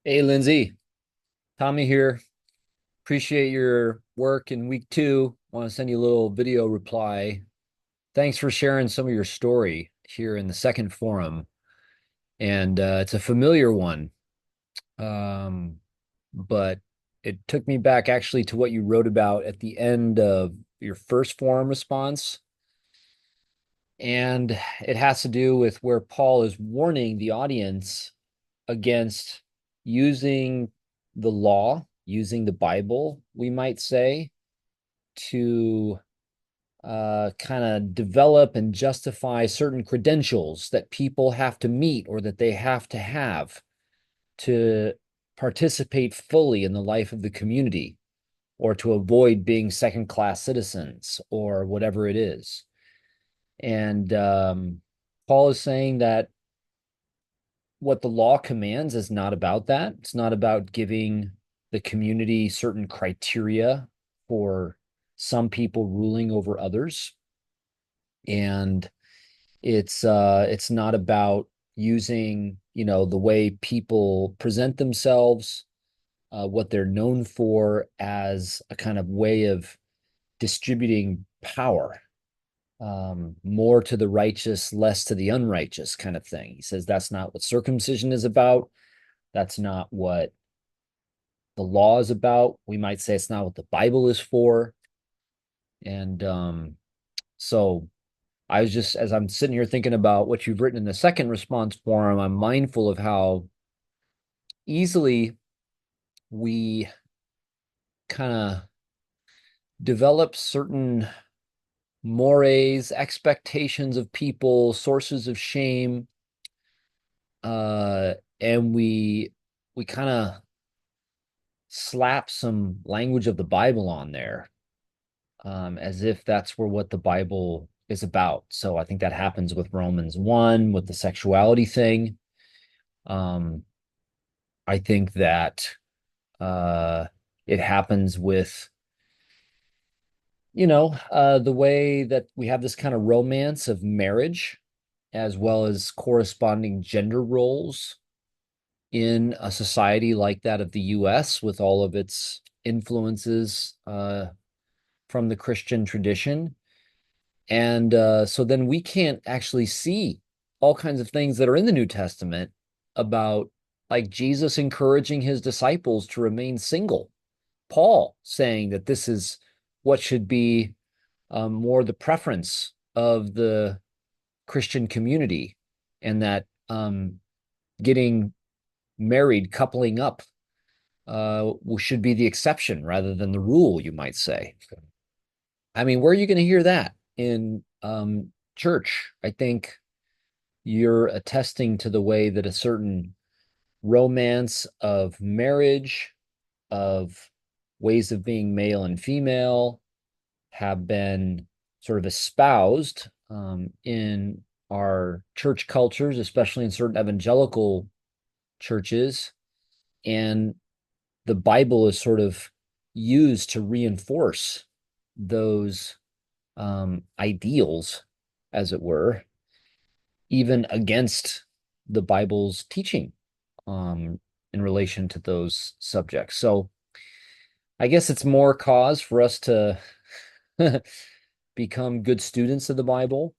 Hey, Lindsay, Tommy here. Appreciate your work in week two. Want to send you a little video reply. Thanks for sharing some of your story here in the second forum. And it's a familiar one, um, but it took me back actually to what you wrote about at the end of your first forum response. And it has to do with where Paul is warning the audience against using the law, using the Bible, we might say, to kind of develop and justify certain credentials that people have to meet or that they have to have to participate fully in the life of the community or to avoid being second class citizens or whatever it is. And Paul is saying that what the law commands is not about that. It's not about giving the community certain criteria for some people ruling over others. And it's not about using, the way people present themselves, what they're known for as a kind of way of distributing power, more to the righteous, less to the unrighteous kind of thing. He says that's not what circumcision is about. That's not what the law is about. We might say it's not what the Bible is for. And so I was just, as I'm sitting here thinking about what you've written in the second response forum, I'm mindful of how easily we kind of develop certain mores, expectations of people, sources of shame, and we kind of slap some language of the Bible on there, as if that's where what the Bible is about. So I think that happens with Romans 1 with the sexuality thing. Um, I think that uh, it happens with, the way that we have this kind of romance of marriage as well as corresponding gender roles in a society like that of the US with all of its influences from the Christian tradition. And so then we can't actually see all kinds of things that are in the New Testament about like Jesus encouraging his disciples to remain single, Paul saying that this is what should be more the preference of the Christian community, and that getting married, coupling up, should be the exception rather than the rule, you might say. I mean, where are you going to hear that in church? I think you're attesting to the way that a certain romance of marriage, of ways of being male and female, have been sort of espoused in our church cultures, especially in certain evangelical churches. And the Bible is sort of used to reinforce those ideals, as it were, even against the Bible's teaching in relation to those subjects. So I guess it's more cause for us to become good students of the Bible,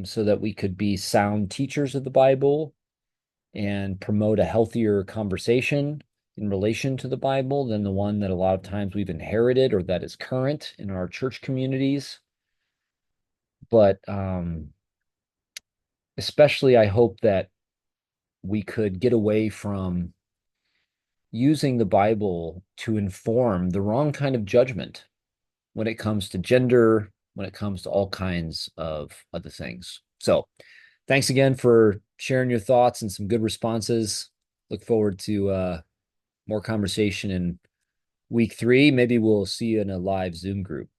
so that we could be sound teachers of the Bible and promote a healthier conversation in relation to the Bible than the one that a lot of times we've inherited or that is current in our church communities. But especially, I hope that we could get away from using the Bible to inform the wrong kind of judgment when it comes to gender, when it comes to all kinds of other things. So, thanks again for sharing your thoughts and some good responses. Look forward to more conversation in week three. Maybe we'll see you in a live Zoom group.